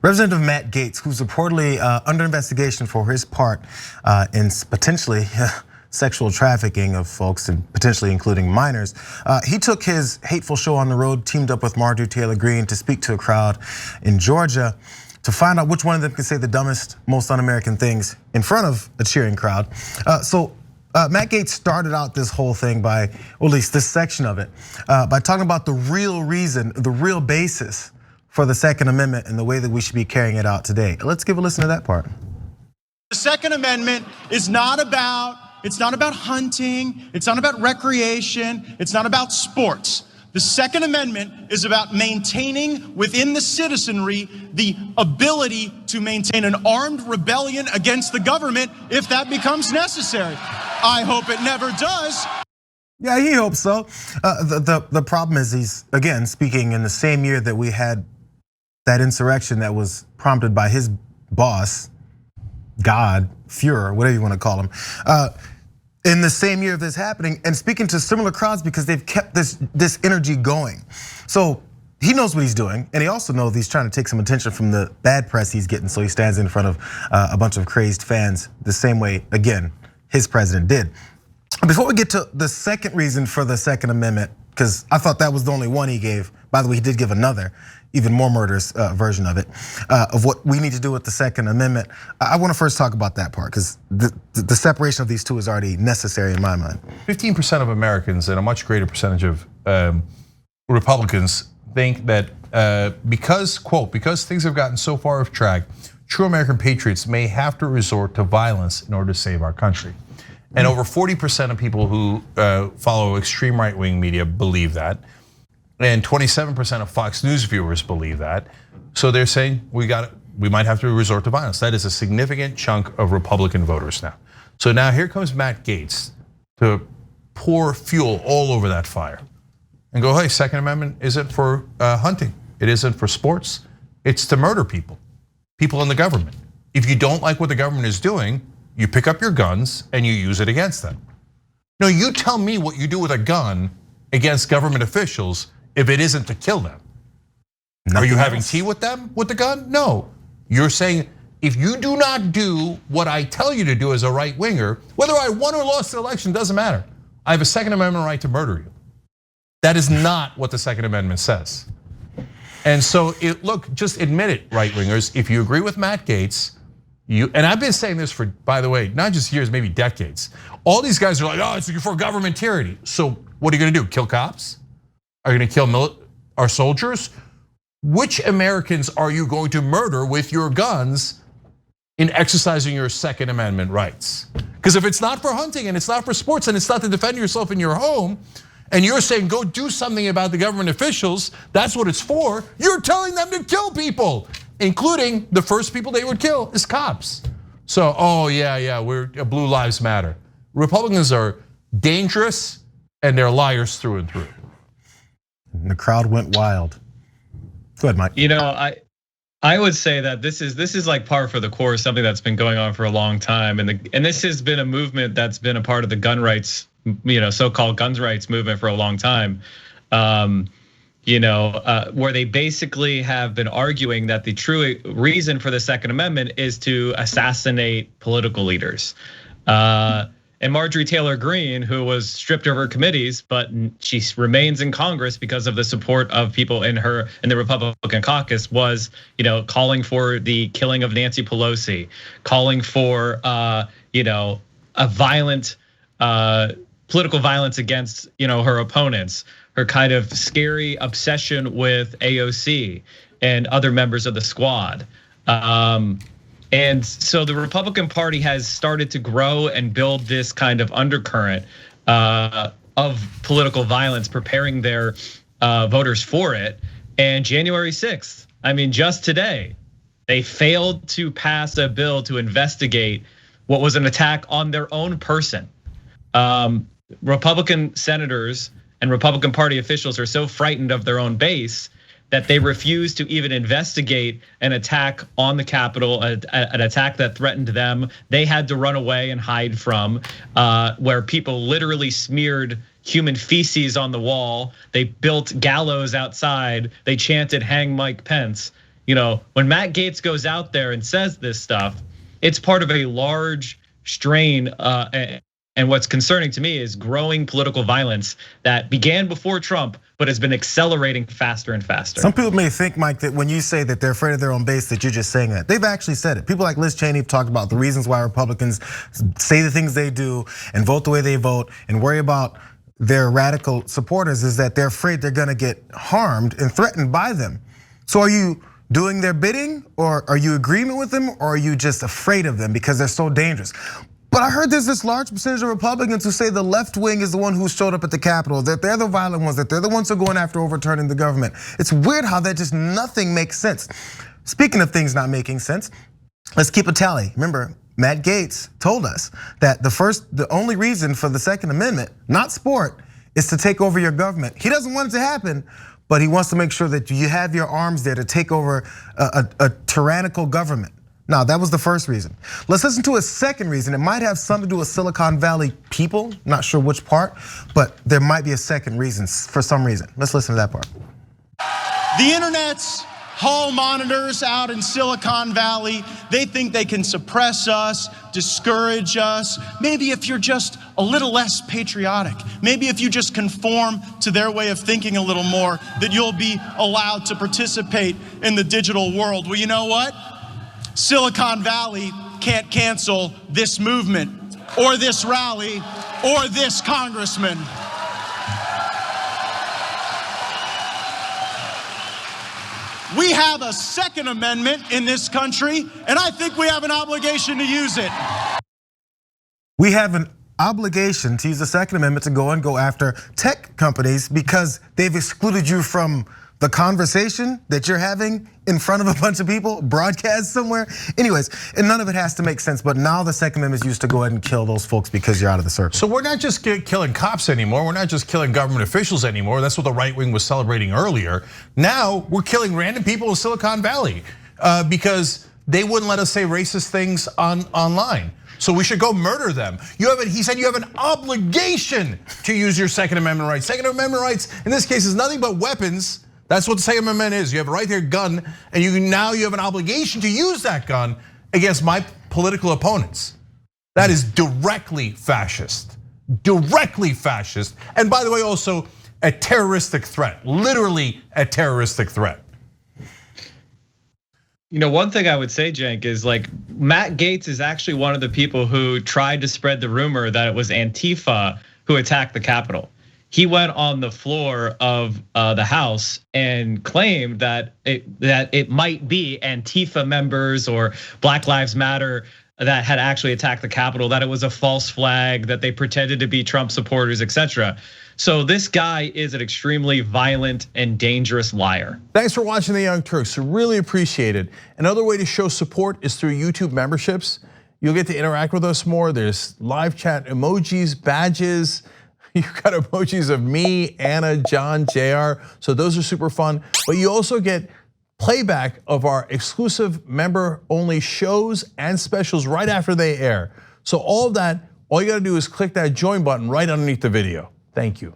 Representative Matt Gaetz, who's reportedly under investigation for his part in potentially sexual trafficking of folks and potentially including minors. He took his hateful show on the road, teamed up with Marjorie Taylor Greene to speak to a crowd in Georgia to find out which one of them can say the dumbest, most un-American things in front of a cheering crowd. Matt Gaetz started out this whole thing by, or at least this section of it, by talking about the real reason, the real basis for the Second Amendment and the way that we should be carrying it out today. Let's give a listen to that part. The Second Amendment is not about, it's not about hunting, it's not about recreation, it's not about sports. The Second Amendment is about maintaining within the citizenry the ability to maintain an armed rebellion against the government if that becomes necessary. I hope it never does. Yeah, he hopes so. The problem is he's, again, speaking in the same year that we had that insurrection that was prompted by his boss, God, Fuhrer, whatever you want to call him, in the same year of this happening, and speaking to similar crowds because they've kept this energy going. So he knows what he's doing, and he also knows he's trying to take some attention from the bad press he's getting, so he stands in front of a bunch of crazed fans the same way, again, his president did. Before we get to the second reason for the Second Amendment, because I thought that was the only one he gave. By the way, he did give another, even more murderous version of it, of what we need to do with the Second Amendment. I want to first talk about that part, because the separation of these two is already necessary in my mind. 15% of Americans and a much greater percentage of Republicans think that because, quote, because things have gotten so far off track, true American patriots may have to resort to violence in order to save our country. And over 40% of people who follow extreme right-wing media believe that. And 27% of Fox News viewers believe that. So they're saying we might have to resort to violence. That is a significant chunk of Republican voters now. So now here comes Matt Gaetz to pour fuel all over that fire and go, hey, Second Amendment isn't for hunting. It isn't for sports. It's to murder people in the government. If you don't like what the government is doing, you pick up your guns and you use it against them. No, you tell me what you do with a gun against government officials if it isn't to kill them. Are you having tea with them with the gun? No. You're saying if you do not do what I tell you to do as a right winger, whether I won or lost the election doesn't matter. I have a Second Amendment right to murder you. That is not what the Second Amendment says. And so look, just admit it, right wingers. If you agree with Matt Gaetz, and I've been saying this for, by the way, not just years, maybe decades. All these guys are like, oh, it's for government tyranny. So what are you gonna do? Kill cops? Are you gonna kill our soldiers? Which Americans are you going to murder with your guns in exercising your Second Amendment rights? Because if it's not for hunting and it's not for sports and it's not to defend yourself in your home, and you're saying go do something about the government officials, that's what it's for, you're telling them to kill people, including the first people they would kill is cops. So, oh yeah, we're Blue Lives Matter. Republicans are dangerous and they're liars through and through. And the crowd went wild. Go ahead, Mike. You know, I would say that this is like par for the course, something that's been going on for a long time, and this has been a movement that's been a part of the gun rights, so-called gun rights movement for a long time. Where they basically have been arguing that the true reason for the Second Amendment is to assassinate political leaders. And Marjorie Taylor Greene, who was stripped of her committees, but she remains in Congress because of the support of people in the Republican caucus, was calling for the killing of Nancy Pelosi, calling for a violent political violence against her opponents, her kind of scary obsession with AOC and other members of the squad. And so the Republican Party has started to grow and build this kind of undercurrent of political violence, preparing their voters for it. And January 6th, I mean, just today, they failed to pass a bill to investigate what was an attack on their own person. Republican senators and Republican Party officials are so frightened of their own base that they refuse to even investigate an attack on the Capitol, an attack that threatened them. They had to run away and hide from, where people literally smeared human feces on the wall. They built gallows outside. They chanted, "Hang Mike Pence." when Matt Gaetz goes out there and says this stuff, it's part of a large strain. And what's concerning to me is growing political violence that began before Trump, but has been accelerating faster and faster. Some people may think, Mike, that when you say that they're afraid of their own base, that you're just saying that. They've actually said it. People like Liz Cheney have talked about the reasons why Republicans say the things they do and vote the way they vote and worry about their radical supporters, is that they're afraid they're gonna get harmed and threatened by them. So are you doing their bidding, or are you agreement with them, or are you just afraid of them because they're so dangerous? But I heard there's this large percentage of Republicans who say the left wing is the one who showed up at the Capitol, that they're the violent ones, that they're the ones who are going after overturning the government. It's weird how that just nothing makes sense. Speaking of things not making sense, let's keep a tally. Remember, Matt Gaetz told us that the only reason for the Second Amendment, not sport, is to take over your government. He doesn't want it to happen, but he wants to make sure that you have your arms there to take over a tyrannical government. Now, that was the first reason. Let's listen to a second reason. It might have something to do with Silicon Valley people, not sure which part, but there might be a second reason for some reason. Let's listen to that part. The internet's hall monitors out in Silicon Valley, they think they can suppress us, discourage us. Maybe if you're just a little less patriotic, maybe if you just conform to their way of thinking a little more, that you'll be allowed to participate in the digital world. Well, you know what? Silicon Valley can't cancel this movement or this rally or this congressman. We have a Second Amendment in this country, and I think we have an obligation to use it. We have an obligation to use the Second Amendment to go after tech companies because they've excluded you from the conversation that you're having in front of a bunch of people, broadcast somewhere. Anyways, and none of it has to make sense, but now the Second Amendment is used to go ahead and kill those folks because you're out of the circle. So we're not just killing cops anymore. We're not just killing government officials anymore. That's what the right wing was celebrating earlier. Now we're killing random people in Silicon Valley because they wouldn't let us say racist things online. So we should go murder them. He said you have an obligation to use your Second Amendment rights. Second Amendment rights in this case is nothing but weapons. That's what the Second Amendment is. You have a right there gun, and now you have an obligation to use that gun against my political opponents. That is directly fascist. Directly fascist. And by the way, also a terroristic threat. Literally a terroristic threat. One thing I would say, Cenk, is like Matt Gaetz is actually one of the people who tried to spread the rumor that it was Antifa who attacked the Capitol. He went on the floor of the House and claimed that it might be Antifa members or Black Lives Matter that had actually attacked the Capitol, that it was a false flag, that they pretended to be Trump supporters, etc. So this guy is an extremely violent and dangerous liar. Thanks for watching The Young Turks, really appreciate it. Another way to show support is through YouTube memberships. You'll get to interact with us more. There's live chat emojis, badges. You've got emojis of me, Anna, John, Jayar. So those are super fun. But you also get playback of our exclusive member-only shows and specials right after they air. So all of that, all you gotta do is click that join button right underneath the video. Thank you.